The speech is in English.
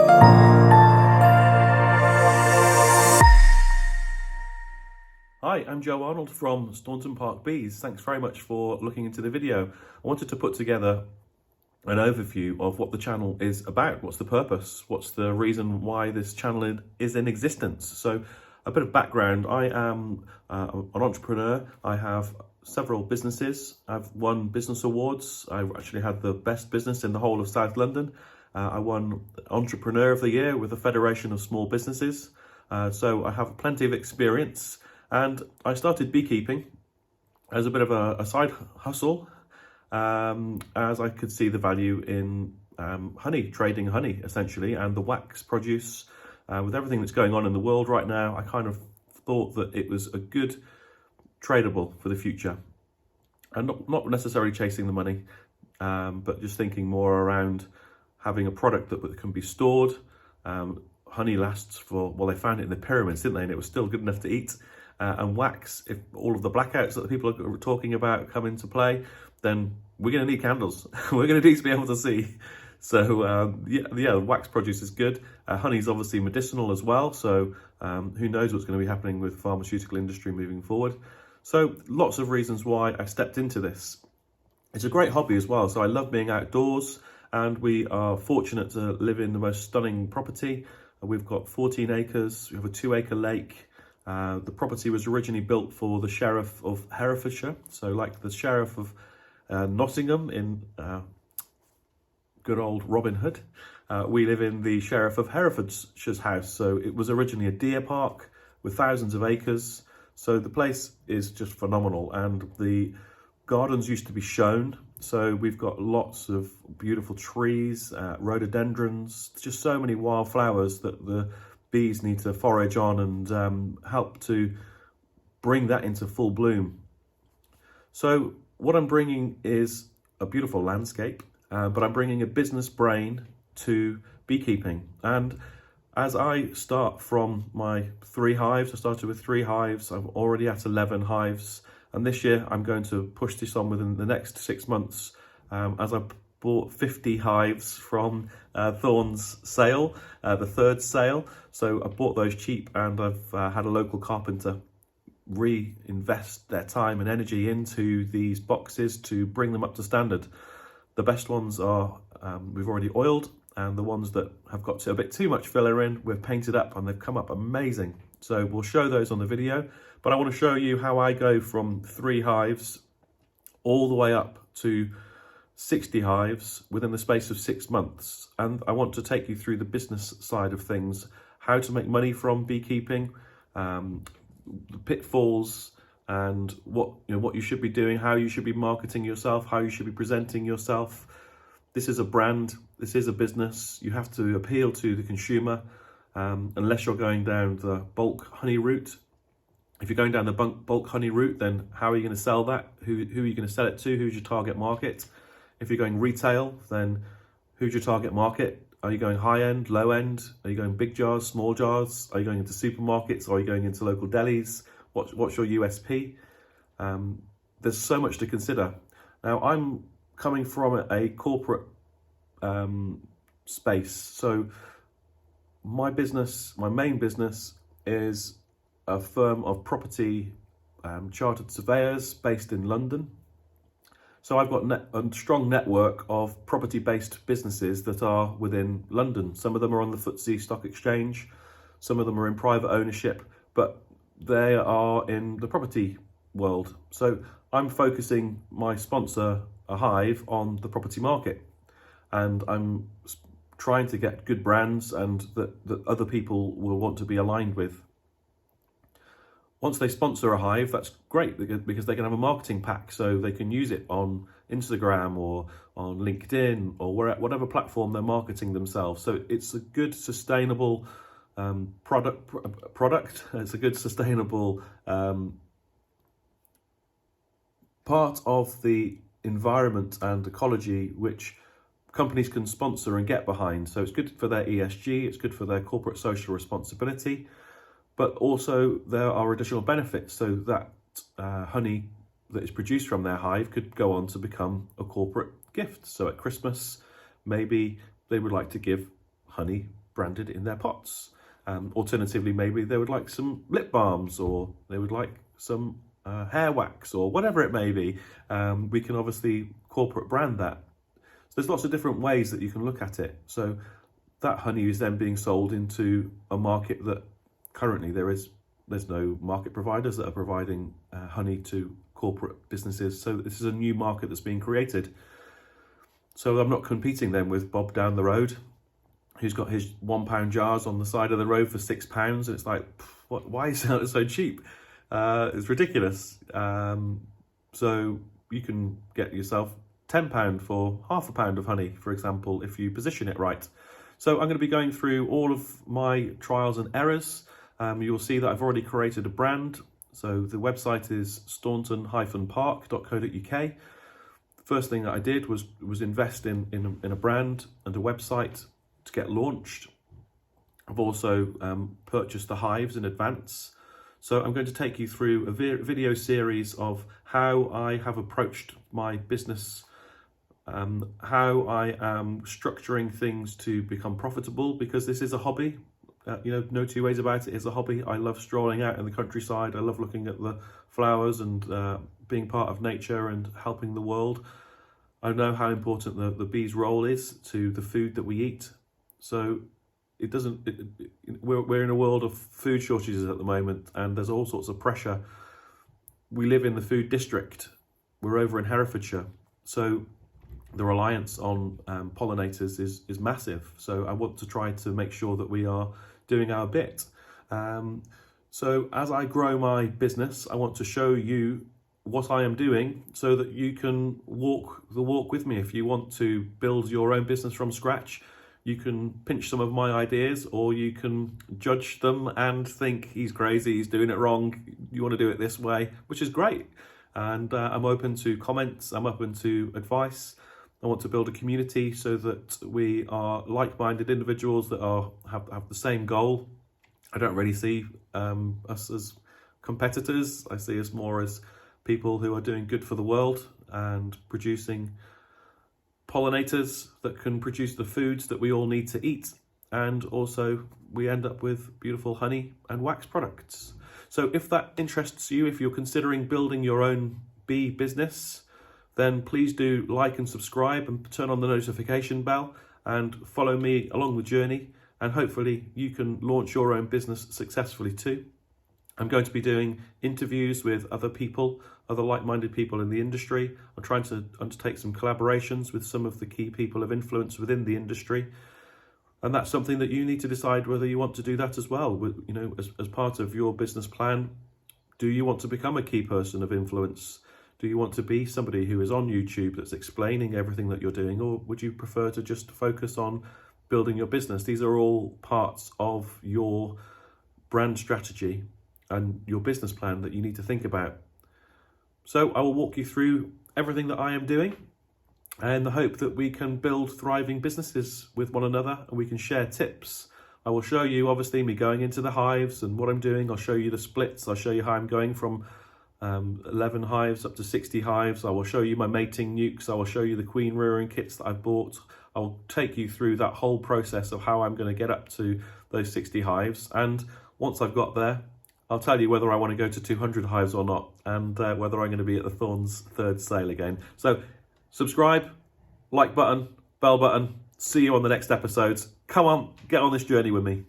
Hi, I'm Joe Arnold from Staunton Park Bees. Thanks very much for looking into the video. I wanted to put together an overview of what the channel is about. What's the purpose? What's the reason why this channel is in existence? So a bit of background. I am an entrepreneur. I have several businesses. I've won business awards. I've actually had the best business in the whole of South London. I won Entrepreneur of the Year with the Federation of Small Businesses. So I have plenty of experience. And I started beekeeping as a bit of a side hustle, as I could see the value in honey, trading honey essentially, and the wax produce. With everything that's going on in the world right now, I kind of thought that it was a good tradable for the future. And not necessarily chasing the money, but just thinking more around having a product that can be stored. Honey lasts for, well, they found it in the pyramids, didn't they? And it was still good enough to eat. And wax, if all of the blackouts that the people are talking about come into play, then we're going to need candles. We're going to need to be able to see. So yeah, wax produce is good. Honey is obviously medicinal as well. So who knows what's going to be happening with pharmaceutical industry moving forward. So lots of reasons why I stepped into this. It's a great hobby as well. So I love being outdoors, and we are fortunate to live in the most stunning property. We've got 14 acres. We have a 2-acre lake. The property was originally built for the Sheriff of Herefordshire, so like the Sheriff of Nottingham in good old Robin Hood. We live in the Sheriff of Herefordshire's house, so it was originally a deer park with thousands of acres. So the place is just phenomenal, and the gardens used to be shown. So we've got lots of beautiful trees, rhododendrons, just so many wildflowers that the bees need to forage on and help to bring that into full bloom. So what I'm bringing is a beautiful landscape, but I'm bringing a business brain to beekeeping. And as I start from my 3 hives, I started with 3 hives, I'm already at 11 hives. And this year I'm going to push this on within the next 6 months, as I bought 50 hives from Thorne's sale, the 3rd sale. So I bought those cheap, and I've had a local carpenter reinvest their time and energy into these boxes to bring them up to standard. The best ones are we've already oiled, and the ones that have got a bit too much filler in, we've painted up, and they've come up amazing. So we'll show those on the video, but I want to show you how I go from 3 hives all the way up to 60 hives within the space of 6 months. And I want to take you through the business side of things, how to make money from beekeeping, the pitfalls, and what you should be doing, how you should be marketing yourself, how you should be presenting yourself. This is a brand, this is a business. You have to appeal to the consumer, unless you're going down the bulk honey route. If you're going down the bulk honey route, then how are you going to sell that? Who are you going to sell it to? Who's your target market? If you're going retail, then who's your target market? Are you going high end, low end? Are you going big jars, small jars? Are you going into supermarkets, or are you going into local delis? What's your USP? There's so much to consider. Now, I'm coming from a corporate space. So my main business is a firm of property chartered surveyors based in London. So I've got a strong network of property-based businesses that are within London. Some of them are on the FTSE Stock Exchange, some of them are in private ownership, but they are in the property world. So I'm focusing my sponsor, a hive, on the property market, and I'm trying to get good brands and that other people will want to be aligned with. Once they sponsor a hive, that's great, because they can have a marketing pack, so they can use it on Instagram or on LinkedIn or whatever platform they're marketing themselves. So it's a good sustainable product. It's a good sustainable part of the environment and ecology which companies can sponsor and get behind. So it's good for their ESG, it's good for their corporate social responsibility, but also there are additional benefits. So that honey that is produced from their hive could go on to become a corporate gift. So at Christmas, maybe they would like to give honey branded in their pots. Alternatively, maybe they would like some lip balms, or they would like some hair wax, or whatever it may be. We can obviously corporate brand that. So there's lots of different ways that you can look at it. So that honey is then being sold into a market that currently there's no market providers that are providing honey to corporate businesses. So this is a new market that's being created. So I'm not competing then with Bob down the road, who's got his £1 jars on the side of the road for £6, and it's like, why is that so cheap? It's ridiculous. So you can get yourself £10 for half a pound of honey, for example, if you position it right. So I'm going to be going through all of my trials and errors. You'll see that I've already created a brand. So the website is staunton-park.co.uk. The first thing that I did was invest in a brand and a website to get launched. I've also purchased the hives in advance. So I'm going to take you through a video series of how I have approached my business, how I am structuring things to become profitable, because this is a hobby. No two ways about it. It's a hobby. I love strolling out in the countryside. I love looking at the flowers and being part of nature and helping the world. I know how important the bee's role is to the food that we eat. So we're in a world of food shortages at the moment, and there's all sorts of pressure. We live in the food district. We're over in Herefordshire. So the reliance on pollinators is massive. So I want to try to make sure that we are doing our bit. So as I grow my business, I want to show you what I am doing so that you can walk the walk with me. If you want to build your own business from scratch, you can pinch some of my ideas, or you can judge them and think he's crazy, he's doing it wrong, you want to do it this way, which is great. And I'm open to comments, I'm open to advice. I want to build a community so that we are like-minded individuals that have the same goal. I don't really see us as competitors. I see us more as people who are doing good for the world and producing pollinators that can produce the foods that we all need to eat. And also we end up with beautiful honey and wax products. So if that interests you, if you're considering building your own bee business, then please do like and subscribe and turn on the notification bell and follow me along the journey, and hopefully you can launch your own business successfully too. I'm going to be doing interviews with other people, other like-minded people in the industry. I'm trying to undertake some collaborations with some of the key people of influence within the industry. And that's something that you need to decide whether you want to do that as well. As part of your business plan, do you want to become a key person of influence? Do you want to be somebody who is on YouTube that's explaining everything that you're doing, or would you prefer to just focus on building your business? These are all parts of your brand strategy and your business plan that you need to think about. So I will walk you through everything that I am doing, and the hope that we can build thriving businesses with one another, and we can share tips. I will show you, obviously, me going into the hives and what I'm doing. I'll show you the splits. I'll show you how I'm going from 11 hives up to 60 hives. I will show you my mating nukes. I will show you the queen rearing kits that I've bought. I'll take you through that whole process of how I'm going to get up to those 60 hives. And once I've got there, I'll tell you whether I want to go to 200 hives or not, and whether I'm going to be at the Thorns third sale again. So subscribe, like button, bell button. See you on the next episodes. Come on, get on this journey with me.